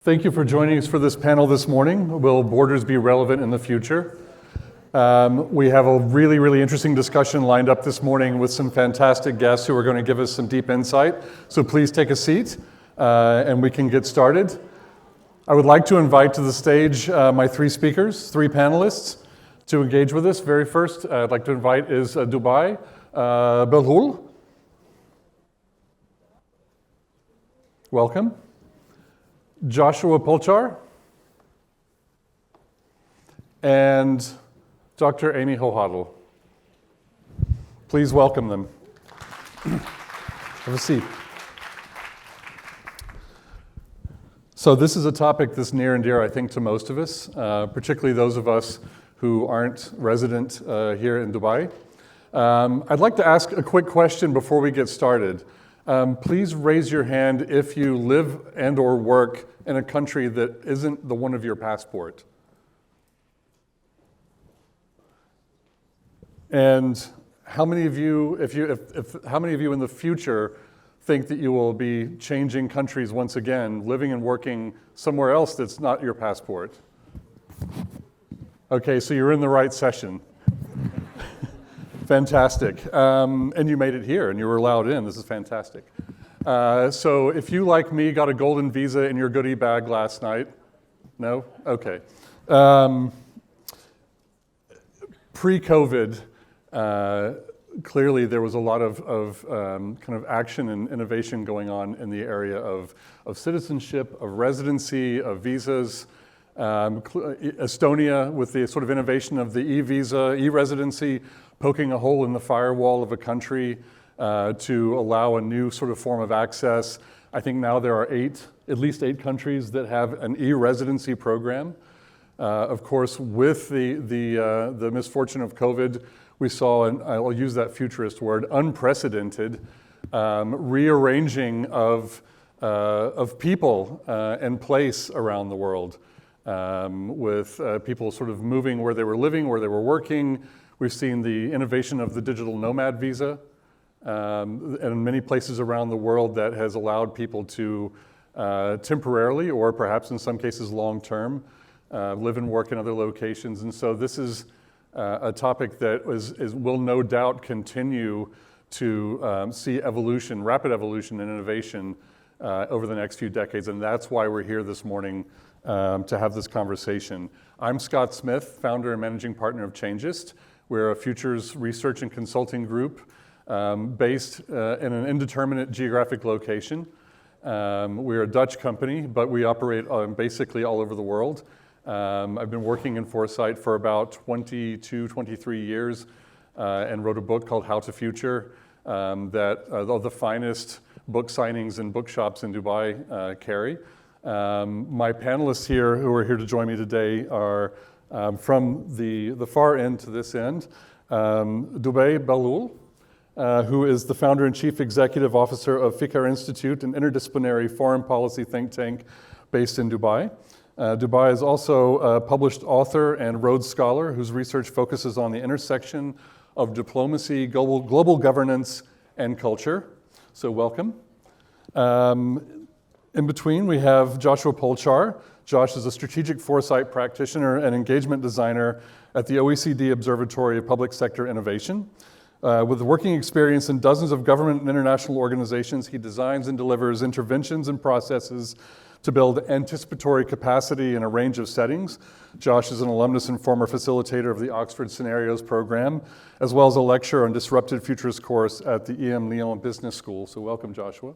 Thank you for joining us for this panel this morning. Will borders be relevant in the future? We have a really interesting discussion lined up this morning with some fantastic guests who are going to give us some deep insight. So please take a seat and we can get started. I would like to invite to the stage my three speakers, three panelists to engage with us. Very first I'd like to invite is Dubai Abulhoul. Welcome. Joshua Polchar, and Dr. Amy Hochadel. Please welcome them. Have a seat. So this is a topic that's near and dear, I think, to most of us, particularly those of us who aren't resident here in Dubai. I'd like to ask a quick question before we get started. Please raise your hand if you live and or work in a country that isn't the one of your passport. And how many of you, how many of you in the future think that you will be changing countries once again, living and working somewhere else that's not your passport? Okay, so you're in the right session. Fantastic. And you made it here and you were allowed in. This is fantastic. So if you, like me, got a golden visa in your goodie bag last night, no? Okay. Pre-COVID, clearly there was a lot of kind of action and innovation going on in the area of citizenship, of residency, of visas. Estonia, with the sort of innovation of the e-visa, e-residency, poking a hole in the firewall of a country to allow a new sort of form of access. I think now there are at least eight countries that have an e-residency program. Of course, with the misfortune of COVID, we saw, and I'll use that futurist word, unprecedented rearranging of people and place around the world, with people sort of moving where they were living, where they were working. We've seen the innovation of the digital nomad visa, and in many places around the world that has allowed people to temporarily, or perhaps in some cases long-term, live and work in other locations. And so this is a topic that will no doubt continue to see evolution, rapid evolution and innovation over the next few decades. And that's why we're here this morning to have this conversation. I'm Scott Smith, founder and managing partner of Changeist. We're a futures research and consulting group based in an indeterminate geographic location. We're a Dutch company, but we operate basically all over the world. I've been working in Foresight for about 22, 23 years and wrote a book called How to Future that the finest book signings and bookshops in Dubai carry. My panelists here who are here to join me today are from the far end to this end. Dubai Abulhoul, who is the founder and chief executive officer of Fiker Institute, an interdisciplinary foreign policy think tank based in Dubai. Dubai is also a published author and Rhodes Scholar whose research focuses on the intersection of diplomacy, global governance, and culture. So welcome. In between, we have Joshua Polchar. Josh is a strategic foresight practitioner and engagement designer at the OECD Observatory of Public Sector Innovation. With working experience in dozens of government and international organizations, he designs and delivers interventions and processes to build anticipatory capacity in a range of settings. Josh is an alumnus and former facilitator of the Oxford Scenarios program, as well as a lecturer on Disrupted Futures course at the EM Lyon Business School. So welcome, Joshua.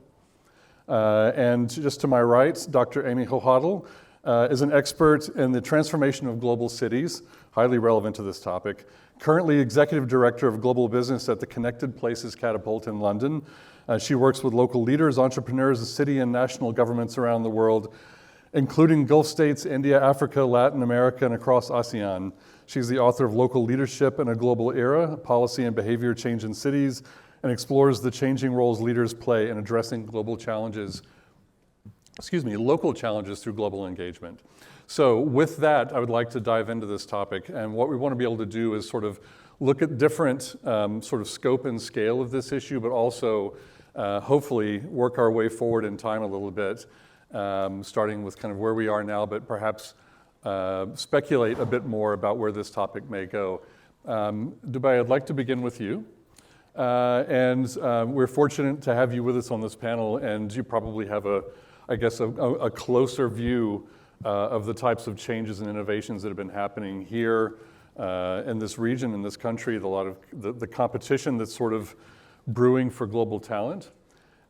And just to my right, Dr. Amy Hochadel is an expert in the transformation of global cities, highly relevant to this topic. Currently executive director of global business at the connected Places Catapult in London. She works with local leaders, entrepreneurs, city and national governments around the world, including Gulf states, India, Africa, Latin America, and across ASEAN. She's the author of Local Leadership in a Global Era, Policy and Behavior Change in Cities, and explores the changing roles leaders play in addressing local challenges through global engagement. So with that, I would like to dive into this topic. And what we want to be able to do is sort of look at different sort of scope and scale of this issue, but also hopefully work our way forward in time a little bit starting with kind of where we are now, but perhaps speculate a bit more about where this topic may go. Dubai, I'd like to begin with you. We're fortunate to have you with us on this panel, and you probably have a closer view of the types of changes and innovations that have been happening here in this region, in this country, a lot of the competition that's sort of brewing for global talent.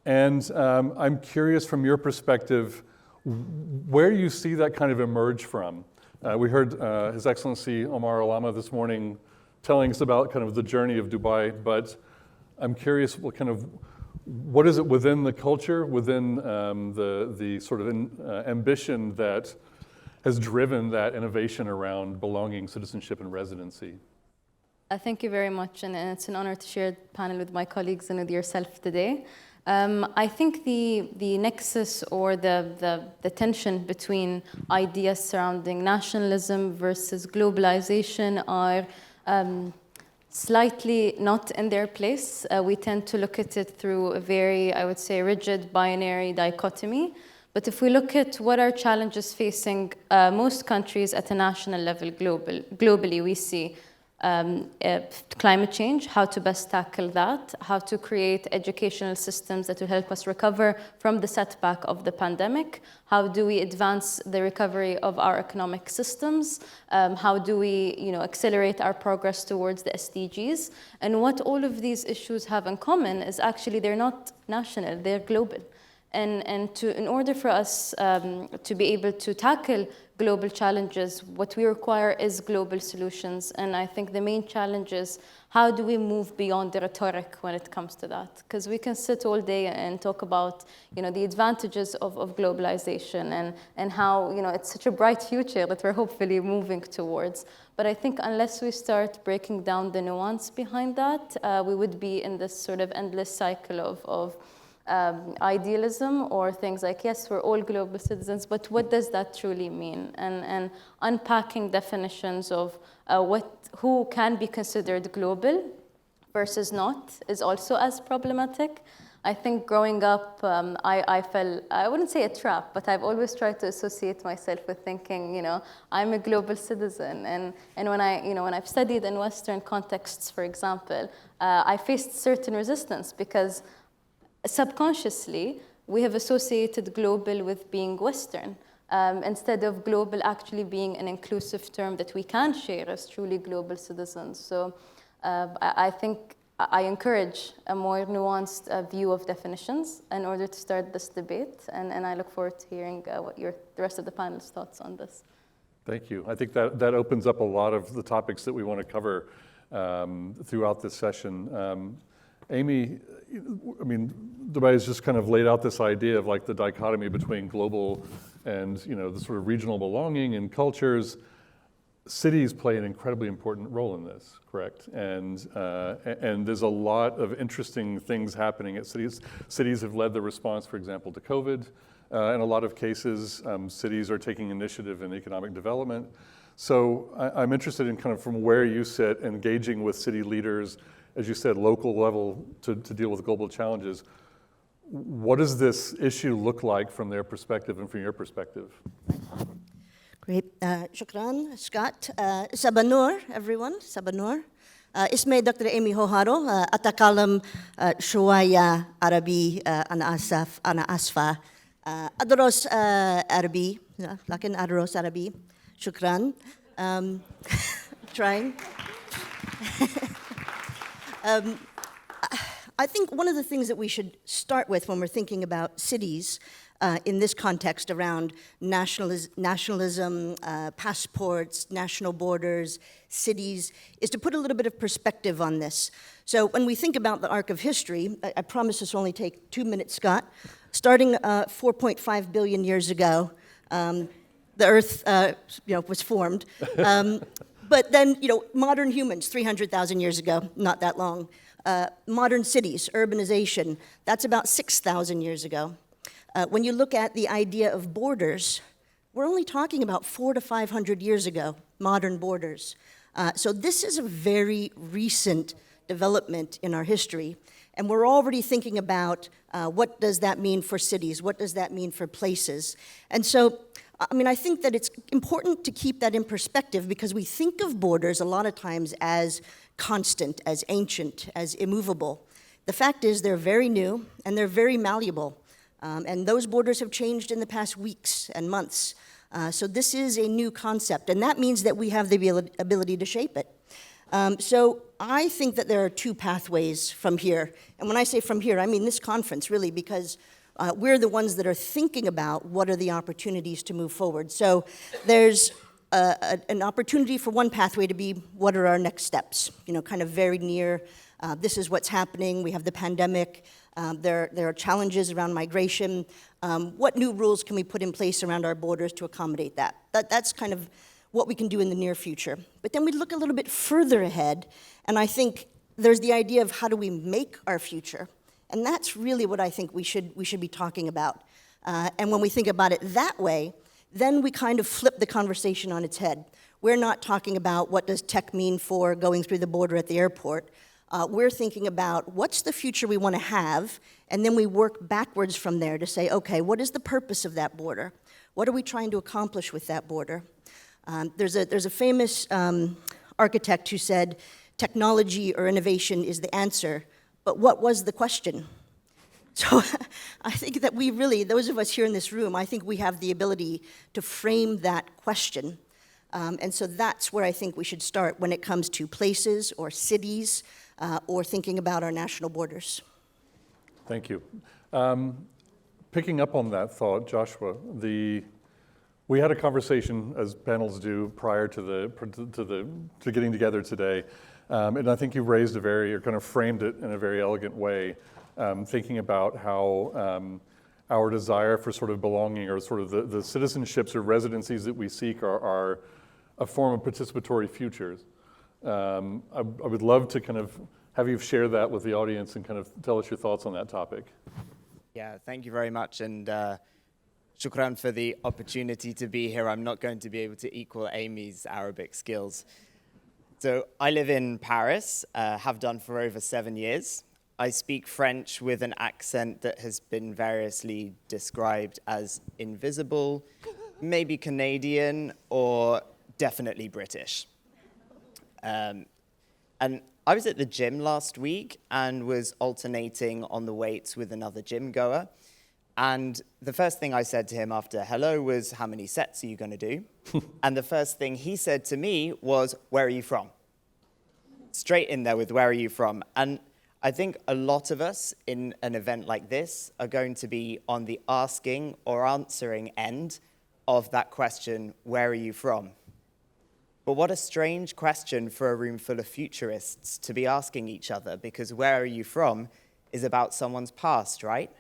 And I'm curious from your perspective, where you see that kind of emerge from. We heard His Excellency Omar Alama this morning telling us about kind of the journey of Dubai, but I'm curious what is it within the culture, within the sort of ambition that has driven that innovation around belonging, citizenship, and residency? Thank you very much, and it's an honor to share the panel with my colleagues and with yourself today. I think the nexus or the tension between ideas surrounding nationalism versus globalization are slightly not in their place. We tend to look at it through a very, I would say, rigid binary dichotomy. But if we look at what are challenges facing most countries at a national level globally, we see climate change, how to best tackle that, how to create educational systems that will help us recover from the setback of the pandemic, how do we advance the recovery of our economic systems, how do we accelerate our progress towards the SDGs. And what all of these issues have in common is actually they're not national, they're global. And in order for us to be able to tackle global challenges, what we require is global solutions. And I think the main challenge is how do we move beyond the rhetoric when it comes to that? Because we can sit all day and talk about the advantages of globalization and how it's such a bright future that we're hopefully moving towards. But I think unless we start breaking down the nuance behind that, we would be in this sort of endless cycle of idealism or things like, yes, we're all global citizens, but what does that truly mean? And unpacking definitions of who can be considered global versus not is also as problematic. I think growing up, I fell, I wouldn't say a trap, but I've always tried to associate myself with thinking, I'm a global citizen. And when I've studied in Western contexts, for example, I faced certain resistance because subconsciously, we have associated global with being Western, instead of global actually being an inclusive term that we can share as truly global citizens. So I think I encourage a more nuanced view of definitions in order to start this debate, and I look forward to hearing what the rest of the panel's thoughts on this. Thank you. I think that opens up a lot of the topics that we want to cover throughout this session. Amy, Dubai has just kind of laid out this idea of like the dichotomy between global and the sort of regional belonging and cultures. Cities play an incredibly important role in this, correct? And there's a lot of interesting things happening at cities. Cities have led the response, for example, to COVID. In a lot of cases, cities are taking initiative in economic development. So I'm interested in kind of from where you sit, engaging with city leaders, as you said, local level to deal with global challenges. What does this issue look like from their perspective and from your perspective? Great. Shukran, Scott. Sabanur, everyone. Sabanur. اسمي دكتور إيمي هوهارو أتكلم شوية عربي أنا آسفة أدرس عربي لكن أدرس عربي شكرا trying. I think one of the things that we should start with when we're thinking about cities in this context around nationalism, passports, national borders, cities, is to put a little bit of perspective on this. So when we think about the arc of history, I promise this will only take 2 minutes, Scott. Starting 4.5 billion years ago, the Earth was formed. But then, modern humans, 300,000 years ago, not that long. Modern cities, urbanization, that's about 6,000 years ago. When you look at the idea of borders, we're only talking about 400 to 500 years ago, modern borders. So this is a very recent development in our history. And we're already thinking about what does that mean for cities? What does that mean for places? And so, I mean, I think that it's important to keep that in perspective because we think of borders a lot of times as constant, as ancient, as immovable. The fact is they're very new and they're very malleable. And those borders have changed in the past weeks and months. So this is a new concept, and that means that we have the ability to shape it. So I think that there are two pathways from here. And when I say from here, I mean this conference, really, because we're the ones that are thinking about what are the opportunities to move forward. So there's an opportunity for one pathway to be what are our next steps, kind of very near. This is what's happening. We have the pandemic. There are challenges around migration. What new rules can we put in place around our borders to accommodate that? That's kind of what we can do in the near future. But then we look a little bit further ahead, and I think there's the idea of how do we make our future? And that's really what I think we should be talking about. And when we think about it that way, then we kind of flip the conversation on its head. We're not talking about what does tech mean for going through the border at the airport. We're thinking about what's the future we want to have, and then we work backwards from there to say, okay, what is the purpose of that border? What are we trying to accomplish with that border? There's a famous architect who said, technology or innovation is the answer, but what was the question? So I think that we really, those of us here in this room, I think we have the ability to frame that question. And so that's where I think we should start when it comes to places or cities or thinking about our national borders. Thank you. Picking up on that thought, Joshua, we had a conversation, as panels do, prior to getting together today, and I think you raised or kind of framed it in a very elegant way, thinking about how our desire for sort of belonging or sort of the citizenships or residencies that we seek are a form of participatory futures. I would love to kind of have you share that with the audience and kind of tell us your thoughts on that topic. Yeah, thank you very much, and shukran for the opportunity to be here. I'm not going to be able to equal Amy's Arabic skills. So I live in Paris, have done for over 7 years. I speak French with an accent that has been variously described as invisible, maybe Canadian, or definitely British. And I was at the gym last week and was alternating on the weights with another gym goer. And the first thing I said to him after hello was, how many sets are you going to do? And the first thing he said to me was, where are you from? Straight in there with, where are you from? And I think a lot of us in an event like this are going to be on the asking or answering end of that question, where are you from? But what a strange question for a room full of futurists to be asking each other, because where are you from is about someone's past, right?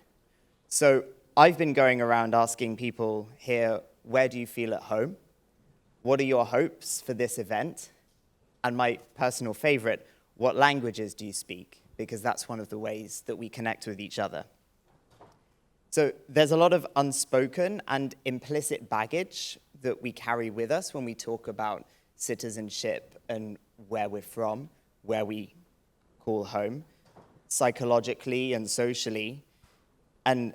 So I've been going around asking people here, where do you feel at home? What are your hopes for this event? And my personal favorite, what languages do you speak? Because that's one of the ways that we connect with each other. So there's a lot of unspoken and implicit baggage that we carry with us when we talk about citizenship and where we're from, where we call home, psychologically and socially. And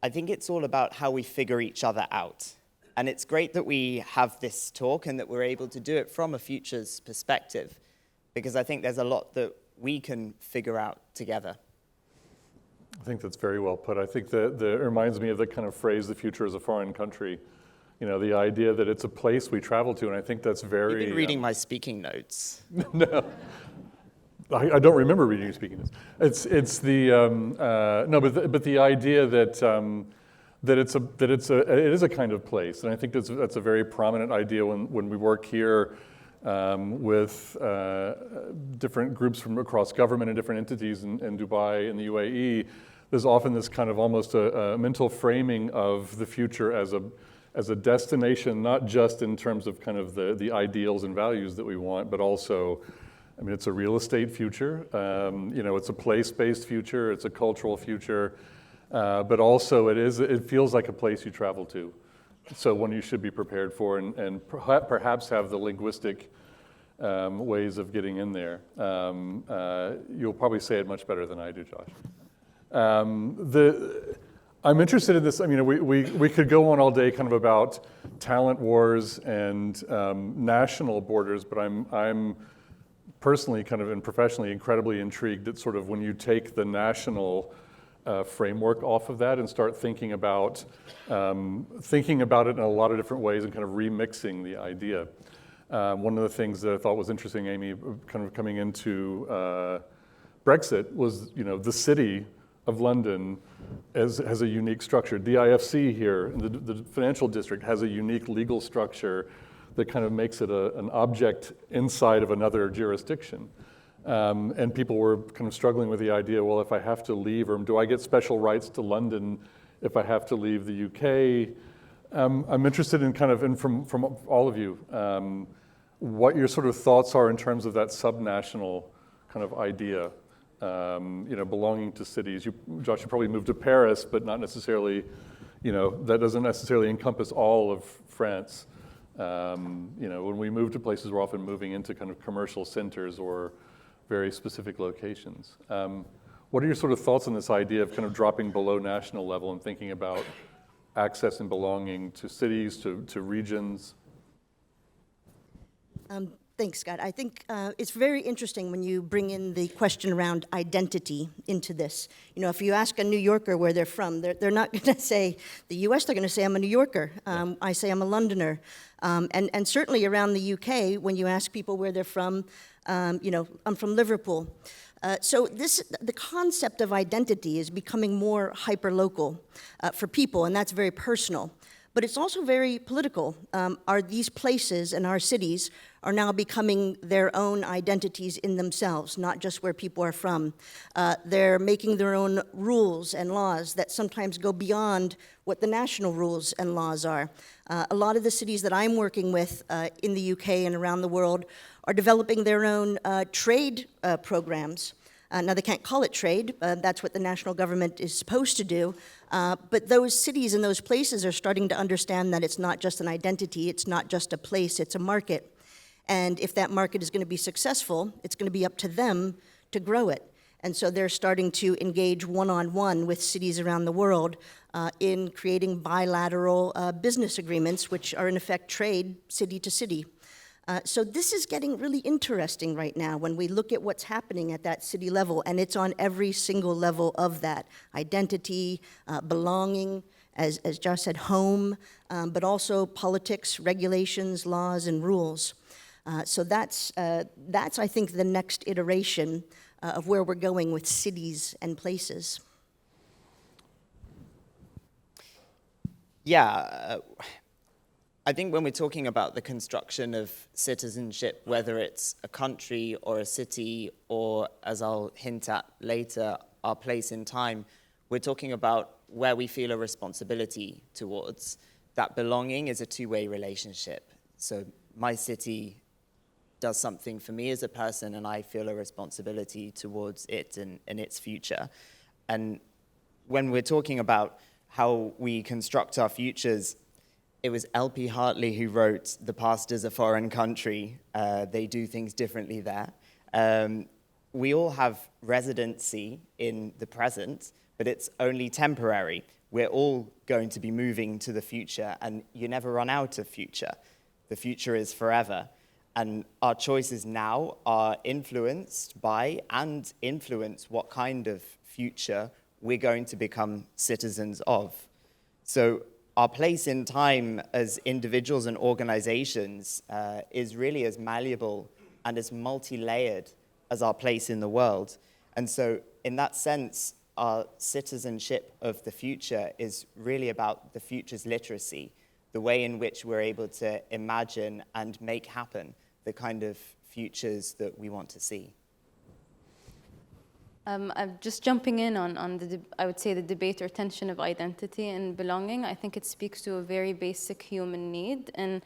I think it's all about how we figure each other out. And it's great that we have this talk and that we're able to do it from a futures perspective, because I think there's a lot that we can figure out together. I think that's very well put. I think that it reminds me of the kind of phrase, the future is a foreign country. You know, the idea that it's a place we travel to, and I think that's very... You've been reading my speaking notes. No. I don't remember reading your speaking notes. It's the no, but the idea that it is a kind of place, and I think that's a very prominent idea when we work here with different groups from across government and different entities in Dubai and the UAE. There's often this kind of almost a mental framing of the future as a destination, not just in terms of kind of the ideals and values that we want, but also, I mean, it's a real estate future. You know, it's a place-based future. It's a cultural future. But also it feels like a place you travel to. So one you should be prepared for and perhaps have the linguistic ways of getting in there. You'll probably say it much better than I do, Josh. I'm interested in this. I mean, we could go on all day kind of about talent wars and national borders, but I'm personally kind of and professionally incredibly intrigued at sort of when you take the national framework off of that and start thinking about it in a lot of different ways and kind of remixing the idea. One of the things that I thought was interesting, Amy, kind of coming into Brexit was, the city of London has a unique structure. DIFC here, the financial district, has a unique legal structure that kind of makes it an object inside of another jurisdiction. And people were kind of struggling with the idea, well, if I have to leave, or do I get special rights to London if I have to leave the UK? I'm interested in kind of, and from all of you, what your sort of thoughts are in terms of that subnational kind of idea, belonging to cities. Josh, you probably moved to Paris, but not necessarily, that doesn't necessarily encompass all of France. When we move to places, we're often moving into kind of commercial centers or very specific locations. What are your sort of thoughts on this idea of kind of dropping below national level and thinking about access and belonging to cities, to regions? Thanks, Scott. I think it's very interesting when you bring in the question around identity into this. If you ask a New Yorker where they're from, they're not going to say the US, they're going to say, I'm a New Yorker. I say I'm a Londoner. And certainly around the UK, when you ask people where they're from, I'm from Liverpool. So the concept of identity is becoming more hyper-local for people, and that's very personal. But it's also very political. These places and our cities are now becoming their own identities in themselves, not just where people are from. They're making their own rules and laws that sometimes go beyond what the national rules and laws are. A lot of the cities that I'm working with in the UK and around the world are developing their own trade programs. Now, they can't call it trade. That's what the national government is supposed to do. But those cities and those places are starting to understand that it's not just an identity, it's not just a place, it's a market. And if that market is going to be successful, it's going to be up to them to grow it. And so they're starting to engage one-on-one with cities around the world in creating bilateral business agreements, which are in effect trade city to city. So this is getting really interesting right now when we look at what's happening at that city level, and it's on every single level of that. Identity, belonging, as Josh said, home, but also politics, regulations, laws, and rules. So that's I think, the next iteration of where we're going with cities and places. Yeah. I think when we're talking about the construction of citizenship, whether it's a country or a city or, as I'll hint at later, our place in time, we're talking about where we feel a responsibility towards. That belonging is a two-way relationship. So my city does something for me as a person, and I feel a responsibility towards it and its future. And when we're talking about how we construct our futures, it was L.P. Hartley who wrote, "The past is a foreign country. They do things differently there." We all have residency in the present, but it's only temporary. We're all going to be moving to the future, and you never run out of future. The future is forever. And our choices now are influenced by and influence what kind of future we're going to become citizens of. So our place in time as individuals and organizations is really as malleable and as multi-layered as our place in the world. And so in that sense, our citizenship of the future is really about the future's literacy, the way in which we're able to imagine and make happen the kind of futures that we want to see. I'm just jumping in on I would say the debate or tension of identity and belonging. I think it speaks to a very basic human need. And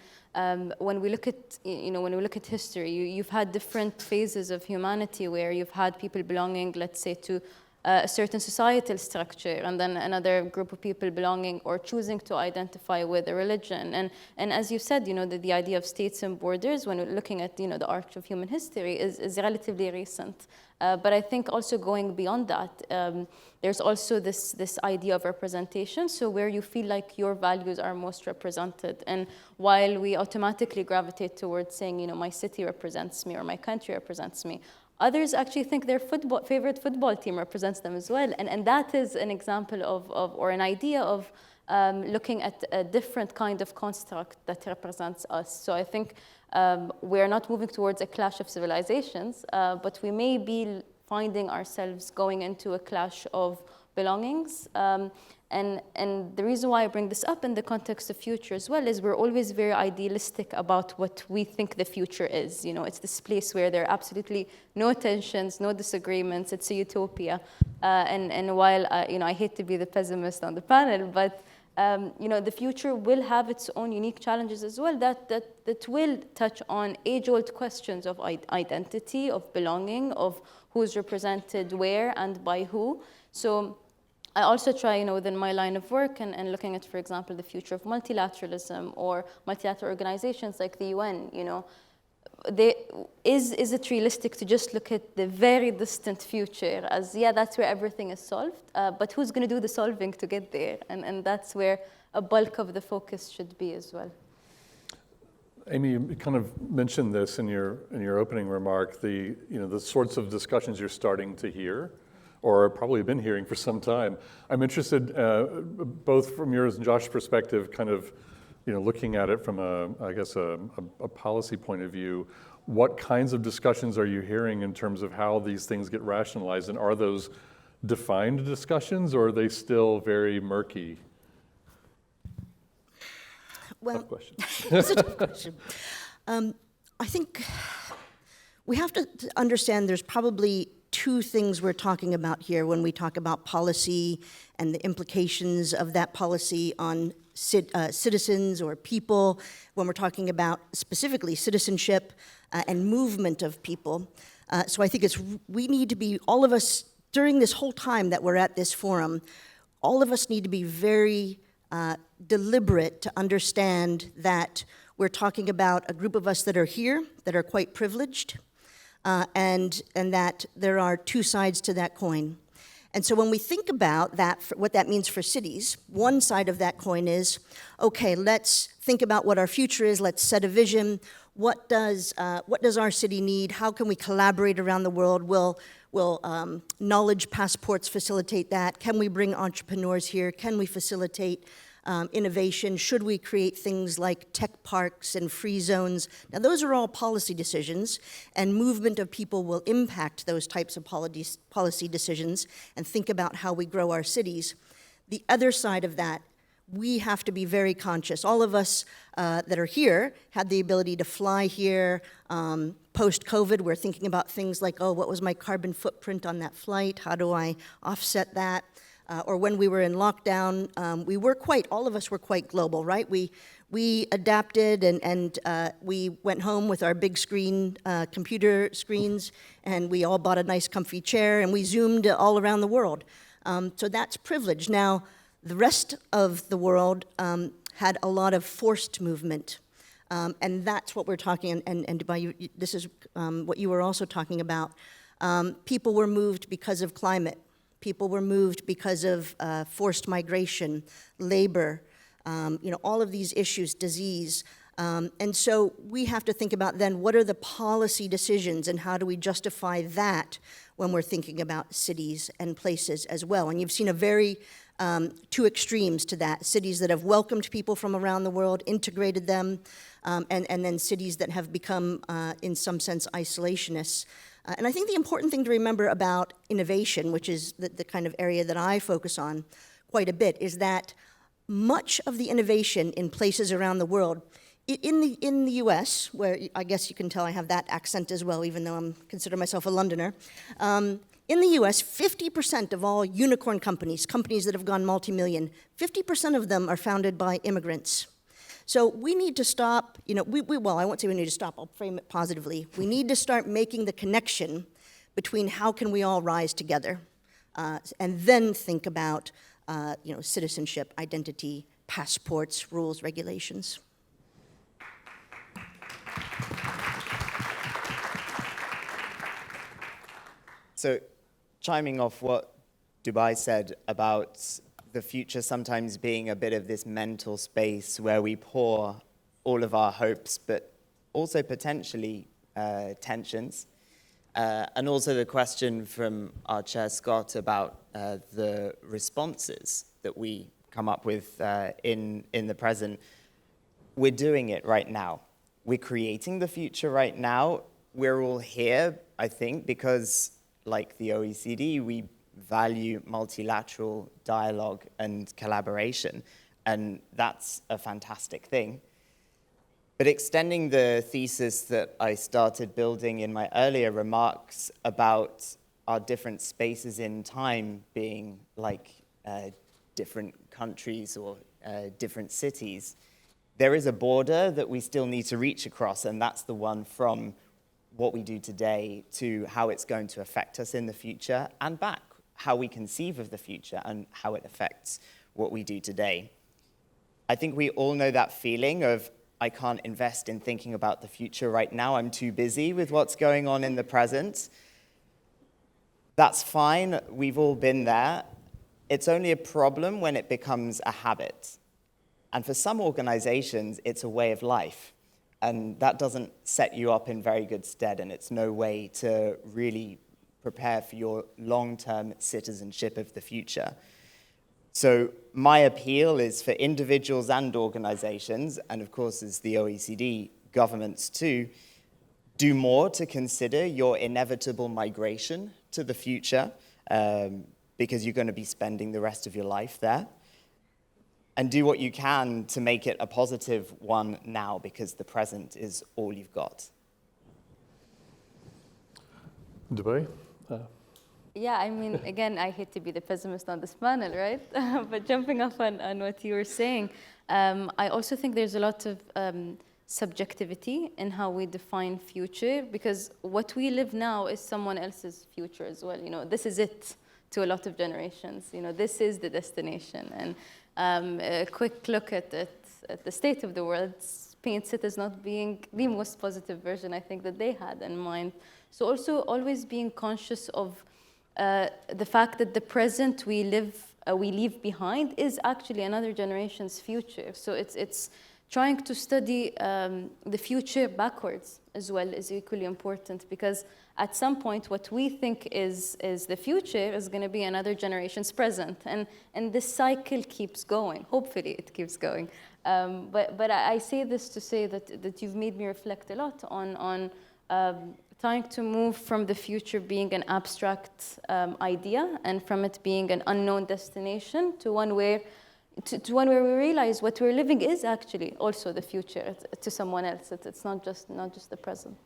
when we look at history, you've had different phases of humanity where you've had people belonging, let's say, to a certain societal structure, and then another group of people belonging or choosing to identify with a religion. And as you said, the idea of states and borders, when we're looking at, the arc of human history, is relatively recent. But I think also going beyond that, there's also this idea of representation, so where you feel like your values are most represented. And while we automatically gravitate towards saying, my city represents me or my country represents me, others actually think their favorite football team represents them as well. And that is an example of or an idea of looking at a different kind of construct that represents us. So I think we're not moving towards a clash of civilizations, but we may be finding ourselves going into a clash of belongings. And the reason why I bring this up in the context of future as well is we're always very idealistic about what we think the future is. It's this place where there are absolutely no tensions, no disagreements. It's a utopia. And while I hate to be the pessimist on the panel, but the future will have its own unique challenges as well that will touch on age-old questions of identity, of belonging, of who's represented where and by who. So I also try, within my line of work and looking at, for example, the future of multilateralism or multilateral organizations like the UN, is it realistic to just look at the very distant future as, that's where everything is solved, but who's going to do the solving to get there? And that's where a bulk of the focus should be as well. Amy, you kind of mentioned this in your opening remark, the sorts of discussions you're starting to hear, or probably been hearing for some time. I'm interested, both from yours and Josh's perspective, kind of, looking at it from a policy point of view. What kinds of discussions are you hearing in terms of how these things get rationalized, and are those defined discussions, or are they still very murky? Well, tough question. It's a tough question. I think we have to understand there's probably two things we're talking about here when we talk about policy and the implications of that policy on citizens or people, when we're talking about specifically citizenship and movement of people. So I think we need to be, all of us, during this whole time that we're at this forum, all of us need to be very deliberate to understand that we're talking about a group of us that are here, that are quite privileged, and that there are two sides to that coin. And so when we think about that, what that means for cities, one side of that coin is, okay, let's think about what our future is, let's set a vision. What does our city need? How can we collaborate around the world? Will knowledge passports facilitate that? Can we bring entrepreneurs here? Can we facilitate innovation? Should we create things like tech parks and free zones? Now, those are all policy decisions, and movement of people will impact those types of policy decisions and think about how we grow our cities. The other side of that, we have to be very conscious. All of us that are here had the ability to fly here. Post-COVID, we're thinking about things like, what was my carbon footprint on that flight? How do I offset that? Or when we were in lockdown, all of us were quite global, right? We adapted and we went home with our big screen, computer screens, and we all bought a nice comfy chair, and we Zoomed all around the world. So that's privilege. Now, the rest of the world had a lot of forced movement, and that's what we're talking, and Dubai, this is what you were also talking about. People were moved because of climate. People were moved because of forced migration, labor, all of these issues, disease. And so we have to think about then what are the policy decisions and how do we justify that when we're thinking about cities and places as well. And you've seen a very two extremes to that. Cities that have welcomed people from around the world, integrated them, and then cities that have become, in some sense, isolationists. And I think the important thing to remember about innovation, which is the kind of area that I focus on quite a bit, is that much of the innovation in places around the world, in the US, where I guess you can tell I have that accent as well, even though I consider myself a Londoner, in the US, 50% of all unicorn companies that have gone multi-million, 50% of them are founded by immigrants. So we need to stop, well, I won't say we need to stop, I'll frame it positively. We need to start making the connection between how can we all rise together. and then think about citizenship, identity, passports, rules, regulations. So, chiming off what Dubai said about the future sometimes being a bit of this mental space where we pour all of our hopes, but also potentially tensions. And also the question from our chair, Scott, about the responses that we come up with in the present. We're doing it right now. We're creating the future right now. We're all here, I think, because like the OECD, we value multilateral dialogue and collaboration, and that's a fantastic thing. But extending the thesis that I started building in my earlier remarks about our different spaces in time being like different countries or different cities, there is a border that we still need to reach across, and that's the one from what we do today to how it's going to affect us in the future, and back, how we conceive of the future and how it affects what we do today. I think we all know that feeling of, I can't invest in thinking about the future right now, I'm too busy with what's going on in the present. That's fine, we've all been there. It's only a problem when it becomes a habit. And for some organizations, it's a way of life. And that doesn't set you up in very good stead, and it's no way to really prepare for your long-term citizenship of the future. So my appeal is for individuals and organizations, and of course as the OECD, governments too, do more to consider your inevitable migration to the future, because you're going to be spending the rest of your life there. And do what you can to make it a positive one now, because the present is all you've got. Dubai? Yeah, I mean, again, I hate to be the pessimist on this panel, right? But jumping off on what you were saying, I also think there's a lot of subjectivity in how we define future, because what we live now is someone else's future as well. You know, this is it to a lot of generations. You know, this is the destination. And a quick look at the state of the world paints it as not being the most positive version, I think, that they had in mind. So also always being conscious of the fact that the present we leave behind is actually another generation's future. So it's trying to study the future backwards as well is equally important, because at some point what we think is the future is going to be another generation's present, and this cycle keeps going. Hopefully it keeps going. But I say this to say that you've made me reflect a lot on trying to move from the future being an abstract idea and from it being an unknown destination to one where we realize what we're living is actually also the future to someone else. It's not just the present.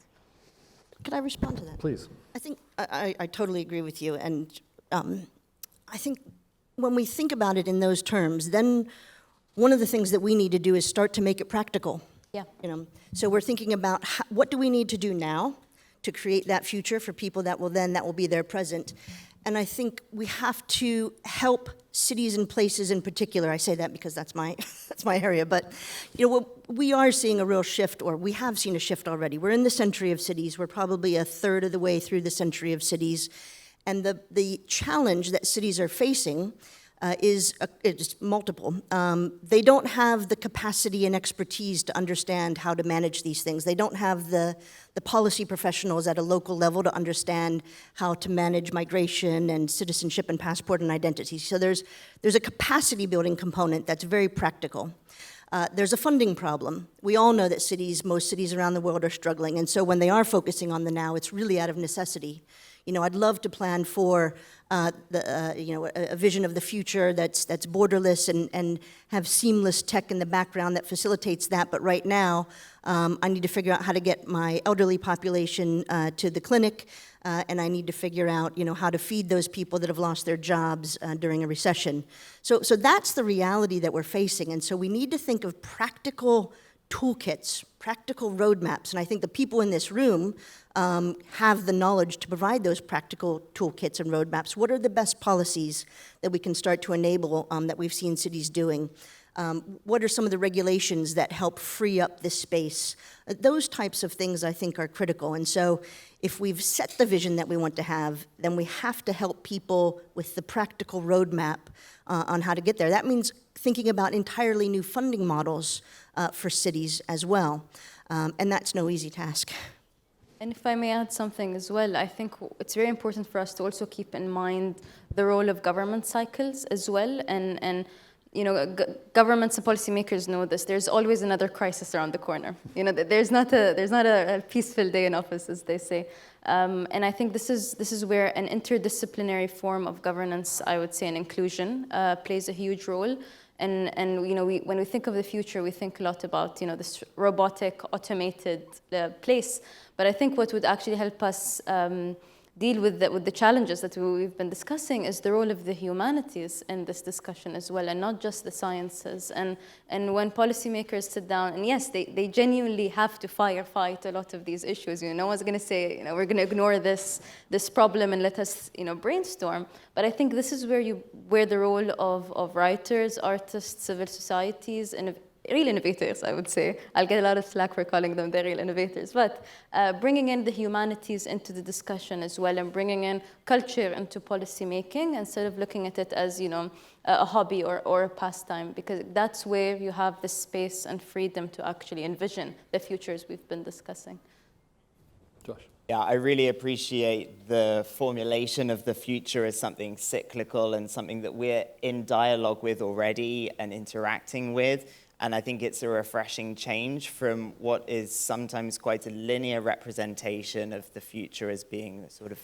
Could I respond to that? Please. I think I totally agree with you, and I think when we think about it in those terms, then one of the things that we need to do is start to make it practical. Yeah. You know, so we're thinking about what do we need to do now to create that future for people that will be their present. And I think we have to help cities and places in particular. I say that because that's my area. But you know, we are seeing a real shift, or we have seen a shift already. We're in the century of cities. We're probably a third of the way through the century of cities, and the challenge that cities are facing it's multiple. They don't have the capacity and expertise to understand how to manage these things. They don't have the policy professionals at a local level to understand how to manage migration and citizenship and passport and identity. So there's a capacity building component that's very practical. There's a funding problem. We all know that most cities around the world are struggling, and so when they are focusing on the now, it's really out of necessity. You know, I'd love to plan for a vision of the future that's borderless and have seamless tech in the background that facilitates that. But right now, I need to figure out how to get my elderly population to the clinic, and I need to figure out, you know, how to feed those people that have lost their jobs during a recession. So that's the reality that we're facing, and so we need to think of practical toolkits, practical roadmaps, and I think the people in this room have the knowledge to provide those practical toolkits and roadmaps. What are the best policies that we can start to enable that we've seen cities doing? What are some of the regulations that help free up this space? Those types of things I think are critical. And so if we've set the vision that we want to have, then we have to help people with the practical roadmap on how to get there. That means thinking about entirely new funding models for cities as well. And that's no easy task. And if I may add something as well, I think it's very important for us to also keep in mind the role of government cycles as well. And you know, governments and policymakers know this. There's always another crisis around the corner. You know, there's not a peaceful day in office, as they say. And I think this is where an interdisciplinary form of governance, I would say, and inclusion plays a huge role. And you know, when we think of the future, we think a lot about, you know, this robotic, automated place. But I think what would actually help us deal with the challenges that we've been discussing is the role of the humanities in this discussion as well, and not just the sciences. And when policymakers sit down, and yes, they genuinely have to firefight a lot of these issues. You know, no one's going to say, you know, we're going to ignore this problem and let us, you know, brainstorm. But I think this is where the role of writers, artists, civil societies, and real innovators, I would say. I'll get a lot of slack for calling them the real innovators, but bringing in the humanities into the discussion as well, and bringing in culture into policy making instead of looking at it as, you know, a hobby or a pastime, because that's where you have the space and freedom to actually envision the futures we've been discussing. Josh. Yeah, I really appreciate the formulation of the future as something cyclical and something that we're in dialogue with already and interacting with. And I think it's a refreshing change from what is sometimes quite a linear representation of the future as being a sort of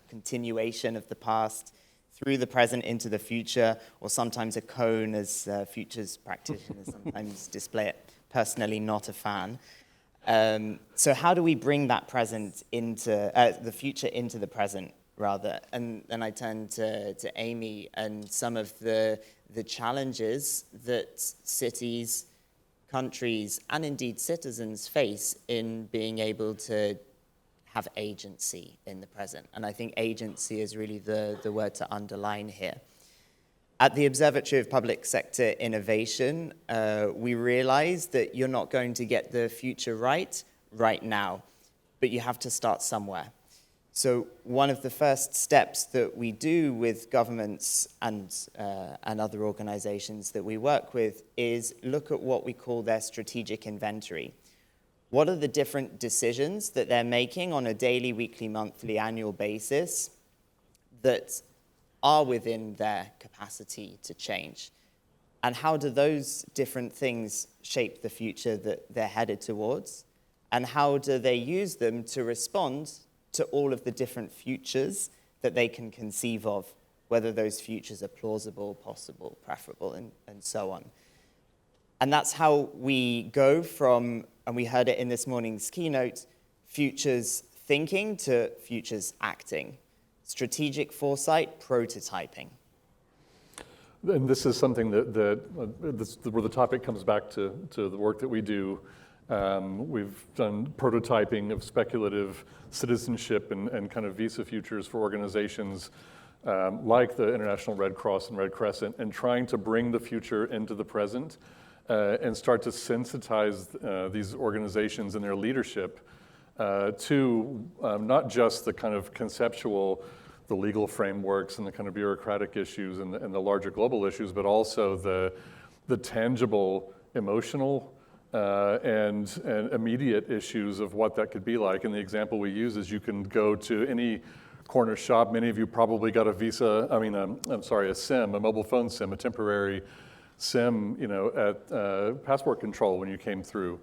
continuation of the past through the present into the future, or sometimes a cone, as futures practitioners sometimes display it. Personally, not a fan. So how do we bring that present into the future into the present, rather? And then I turn to Amy and some of the challenges that cities, countries, and indeed citizens face in being able to have agency in the present. And I think agency is really the word to underline here. At the Observatory of Public Sector Innovation, we realize that you're not going to get the future right now, but you have to start somewhere. So one of the first steps that we do with governments and other organizations that we work with is look at what we call their strategic inventory. What are the different decisions that they're making on a daily, weekly, monthly, annual basis that are within their capacity to change? And how do those different things shape the future that they're headed towards? And how do they use them to respond to all of the different futures that they can conceive of, whether those futures are plausible, possible, preferable, and so on. And that's how we go from, and we heard it in this morning's keynote, futures thinking to futures acting. Strategic foresight, prototyping. And this is something where the topic comes back to the work that we do. We've done prototyping of speculative citizenship and kind of visa futures for organizations like the International Red Cross and Red Crescent, and trying to bring the future into the present and start to sensitize these organizations and their leadership to not just the kind of conceptual, the legal frameworks and the kind of bureaucratic issues and the larger global issues, but also the tangible, emotional, and immediate issues of what that could be like. And the example we use is you can go to any corner shop. Many of you probably got a SIM, a mobile phone SIM, a temporary SIM, you know, at passport control when you came through.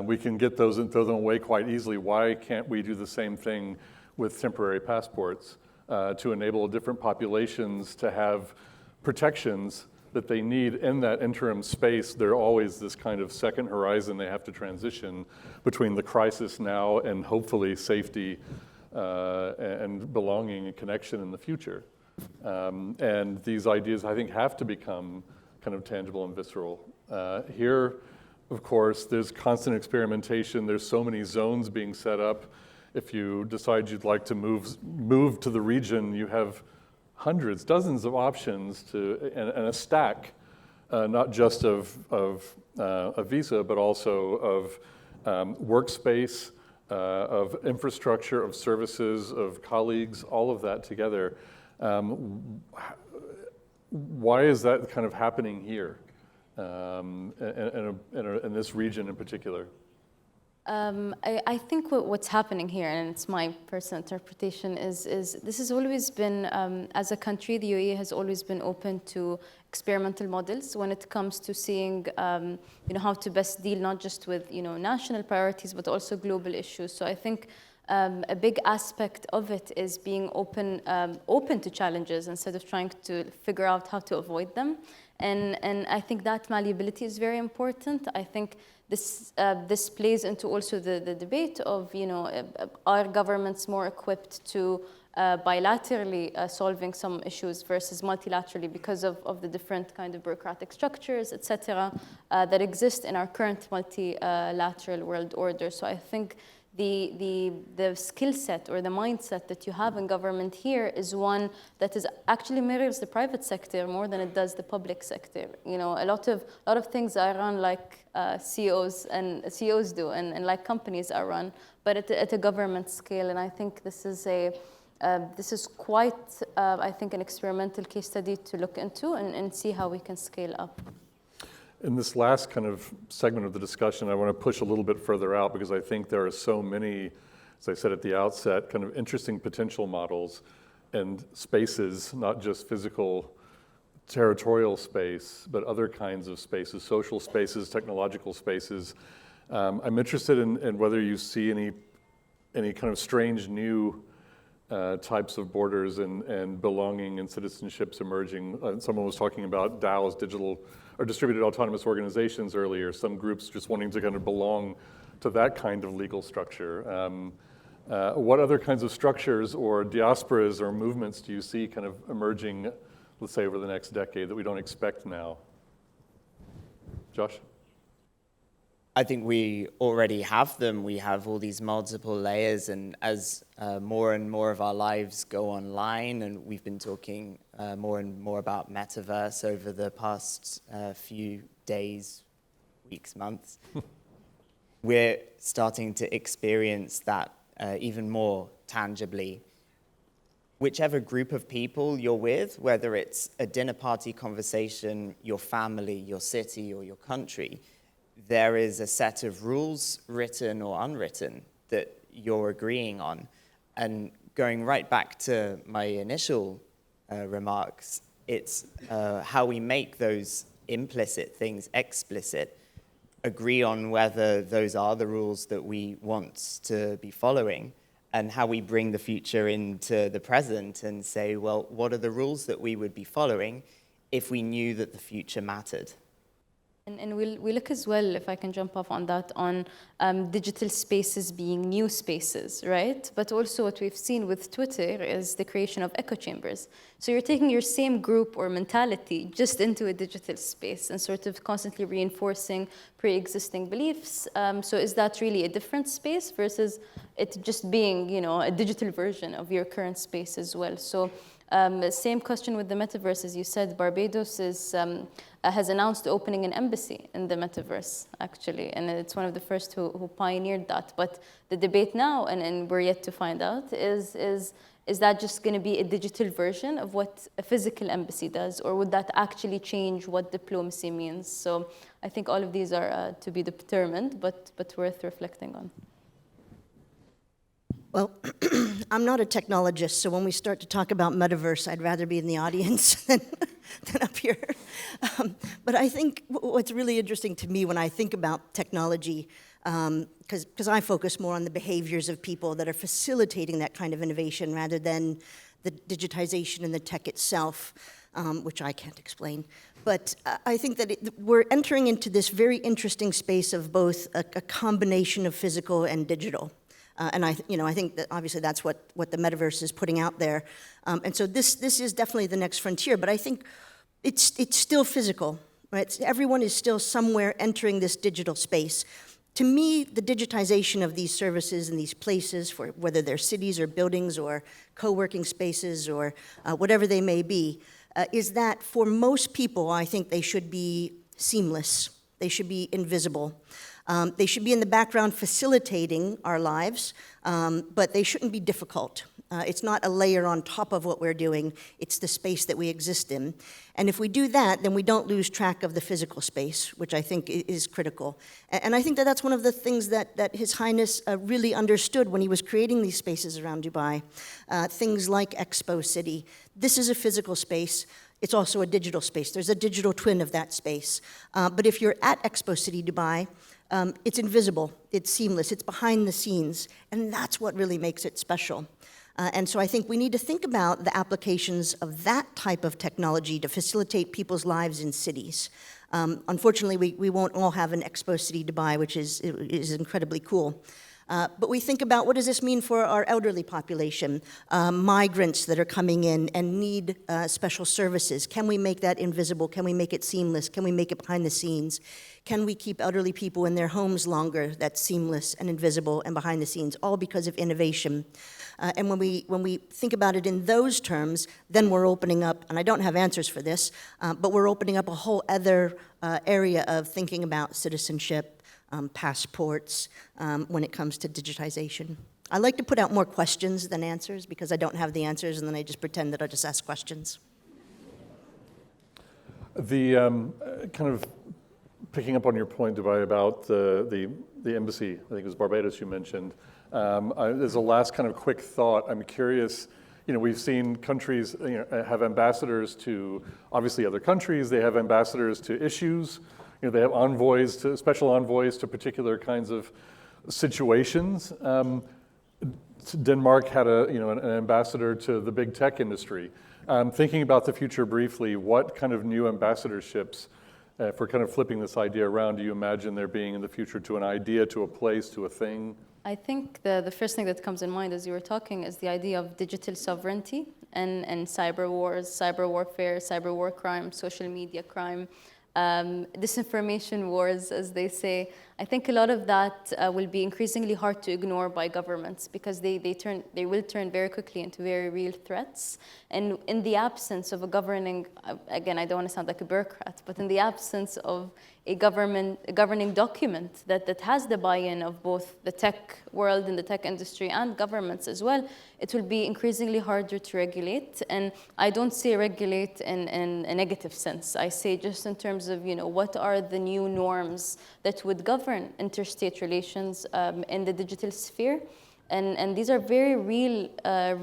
We can get those and throw them away quite easily. Why can't we do the same thing with temporary passports to enable different populations to have protections that they need in that interim space? There are always this kind of second horizon they have to transition between the crisis now and hopefully safety and belonging and connection in the future. And these ideas, I think, have to become kind of tangible and visceral. Here, of course. There's constant experimentation. There's so many zones being set up. If you decide you'd like to move to the region, you have hundreds, dozens of options and a stack, not just of a visa, but also of workspace, of infrastructure, of services, of colleagues, all of that together. Why is that kind of happening here, in this region in particular? I think what's happening here, and it's my personal interpretation, is this has always been, as a country, the UAE has always been open to experimental models when it comes to seeing, how to best deal not just with, national priorities, but also global issues. So I think a big aspect of it is being open to challenges instead of trying to figure out how to avoid them. And I think that malleability is very important. I think this plays into also the debate of, are governments more equipped to bilaterally solving some issues versus multilaterally because of the different kind of bureaucratic structures, et cetera, that exist in our current multilateral world order. So I think the skill set or the mindset that you have in government here is one that is actually mirrors the private sector more than it does the public sector. A lot of things are run like CEOs do, and like companies are run, but at a government scale. And I think this is quite, I think, an experimental case study to look into and see how we can scale up. In this last kind of segment of the discussion, I want to push a little bit further out because I think there are so many, as I said at the outset, kind of interesting potential models and spaces, not just physical territorial space, but other kinds of spaces, social spaces, technological spaces. I'm interested in whether you see any kind of strange new types of borders and belonging and citizenships emerging. Someone was talking about DAOs, digital or distributed autonomous organizations earlier, some groups just wanting to kind of belong to that kind of legal structure. What other kinds of structures or diasporas or movements do you see kind of emerging, let's say, over the next decade that we don't expect now? Josh? I think we already have them. We have all these multiple layers, and as more and more of our lives go online, and we've been talking more and more about metaverse over the past few days, weeks, months, we're starting to experience that even more tangibly. Whichever group of people you're with, whether it's a dinner party conversation, your family, your city, or your country, there is a set of rules, written or unwritten, that you're agreeing on. And going right back to my initial remarks, it's how we make those implicit things explicit, agree on whether those are the rules that we want to be following, and how we bring the future into the present and say, well, what are the rules that we would be following if we knew that the future mattered? And we look as well, if I can jump off on that, on digital spaces being new spaces, right? But also what we've seen with Twitter is the creation of echo chambers. So you're taking your same group or mentality just into a digital space and sort of constantly reinforcing pre-existing beliefs. So is that really a different space versus it just being, a digital version of your current space as well? So same question with the metaverse. As you said, Barbados has announced opening an embassy in the metaverse, actually, and it's one of the first who pioneered that. But the debate now, and we're yet to find out, is that just going to be a digital version of what a physical embassy does, or would that actually change what diplomacy means? So I think all of these are to be determined, but worth reflecting on. Well, I'm not a technologist, so when we start to talk about metaverse, I'd rather be in the audience than up here. But I think what's really interesting to me when I think about technology, because I focus more on the behaviors of people that are facilitating that kind of innovation rather than the digitization and the tech itself, which I can't explain. But I think that we're entering into this very interesting space of both a combination of physical and digital. And I think that obviously that's what the metaverse is putting out there. And so this is definitely the next frontier. But I think it's still physical. right? So everyone is still somewhere entering this digital space. To me, the digitization of these services and these places, for whether they're cities or buildings or co-working spaces or whatever they may be, is that for most people, I think they should be seamless. They should be invisible. They should be in the background facilitating our lives, but they shouldn't be difficult. It's not a layer on top of what we're doing. It's the space that we exist in. And if we do that, then we don't lose track of the physical space, which I think is critical. And I think that that's one of the things that His Highness really understood when he was creating these spaces around Dubai. Things like Expo City. This is a physical space. It's also a digital space. There's a digital twin of that space. But if you're at Expo City Dubai, it's invisible, it's seamless, it's behind the scenes, and that's what really makes it special. And so I think we need to think about the applications of that type of technology to facilitate people's lives in cities. Unfortunately, we won't all have an Expo City Dubai, which is incredibly cool. But we think about, what does this mean for our elderly population, migrants that are coming in and need special services? Can we make that invisible? Can we make it seamless? Can we make it behind the scenes? Can we keep elderly people in their homes longer? That's seamless and invisible and behind the scenes, all because of innovation. And when we think about it in those terms, then we're opening up, and I don't have answers for this, but we're opening up a whole other area of thinking about citizenship, passports, when it comes to digitization. I like to put out more questions than answers because I don't have the answers, and then I just pretend that I just ask questions. The kind of picking up on your point, Dubai, about the embassy, I think it was Barbados you mentioned. As a last kind of quick thought, I'm curious, we've seen countries have ambassadors to obviously other countries, they have ambassadors to issues, they have special envoys to particular kinds of situations. Denmark had an ambassador to the big tech industry. Thinking about the future briefly, what kind of new ambassadorships, if we're kind of flipping this idea around, do you imagine there being in the future to an idea, to a place, to a thing? I think the first thing that comes in mind as you were talking is the idea of digital sovereignty and cyber wars, cyber warfare, cyber war crime, social media crime, disinformation wars, as they say. I think a lot of that will be increasingly hard to ignore by governments because they will turn very quickly into very real threats. And in the absence of a governing, again, I don't want to sound like a bureaucrat, but in the absence of a governing document that has the buy-in of both the tech world and the tech industry and governments as well, it will be increasingly harder to regulate. And I don't say regulate in a negative sense. I say just in terms of, what are the new norms that would govern interstate relations in the digital sphere. And these are very real, I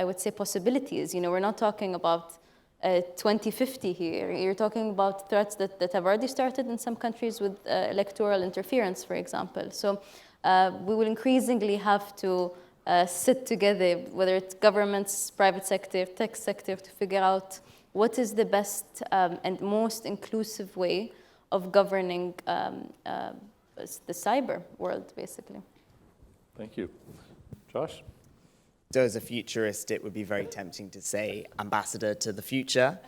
would say, possibilities. We're not talking about 2050 here. You're talking about threats that have already started in some countries with electoral interference, for example. So we will increasingly have to sit together, whether it's governments, private sector, tech sector, to figure out what is the best and most inclusive way of governing the cyber world, basically. Thank you. Josh? So as a futurist, it would be very tempting to say ambassador to the future.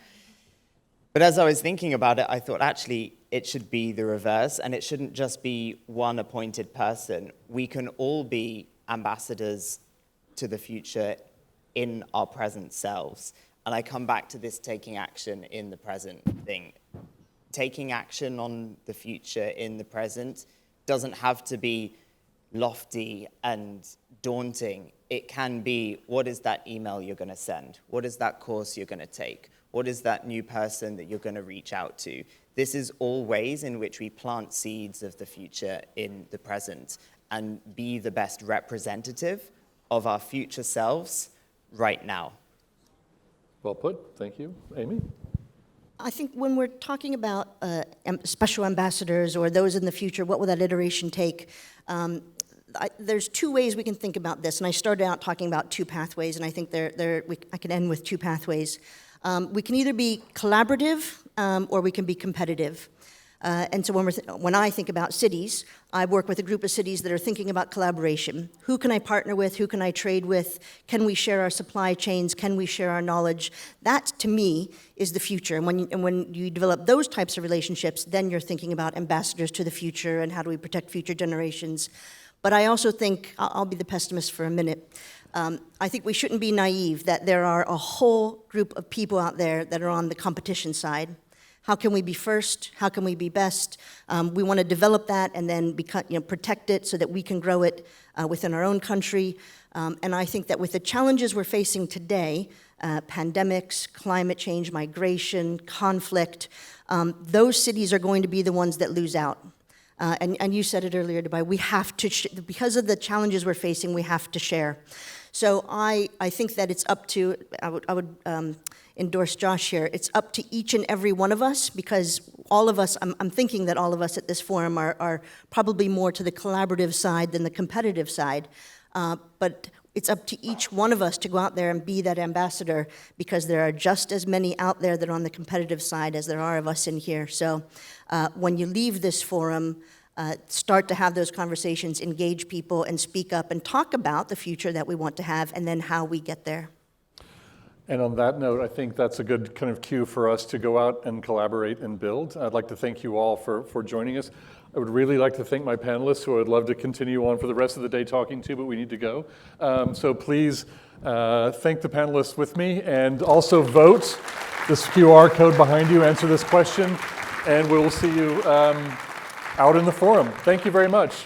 But as I was thinking about it, I thought actually it should be the reverse, and it shouldn't just be one appointed person. We can all be ambassadors to the future in our present selves. And I come back to this taking action in the present thing. Taking action on the future in the present doesn't have to be lofty and daunting. It can be, what is that email you're going to send? What is that course you're going to take? What is that new person that you're going to reach out to? This is all ways in which we plant seeds of the future in the present and be the best representative of our future selves right now. Well put. Thank you. Amy? I think when we're talking about special ambassadors or those in the future, what will that iteration take? There's two ways we can think about this, and I started out talking about two pathways, and I think I can end with two pathways. We can either be collaborative or we can be competitive. And so when I think about cities, I work with a group of cities that are thinking about collaboration. Who can I partner with? Who can I trade with? Can we share our supply chains? Can we share our knowledge? That, to me, is the future. And when you develop those types of relationships, then you're thinking about ambassadors to the future and how do we protect future generations. But I also think, I'll be the pessimist for a minute, I think we shouldn't be naive that there are a whole group of people out there that are on the competition side. How can we be first? How can we be best? We want to develop that and then protect it so that we can grow it within our own country. And I think that with the challenges we're facing today, pandemics, climate change, migration, conflict, those cities are going to be the ones that lose out. And you said it earlier, Dubai, we have to, because of the challenges we're facing, we have to share. So I think that it's up to, I would endorse Josh here, it's up to each and every one of us, because all of us, I'm thinking that all of us at this forum are probably more to the collaborative side than the competitive side. But it's up to each one of us to go out there and be that ambassador, because there are just as many out there that are on the competitive side as there are of us in here. So when you leave this forum, start to have those conversations, engage people, and speak up and talk about the future that we want to have and then how we get there. And on that note, I think that's a good kind of cue for us to go out and collaborate and build. I'd like to thank you all for joining us. I would really like to thank my panelists, who I'd love to continue on for the rest of the day talking to, but we need to go. So please thank the panelists with me, and also vote. This QR code behind you, answer this question, and we will see you out in the forum. Thank you very much.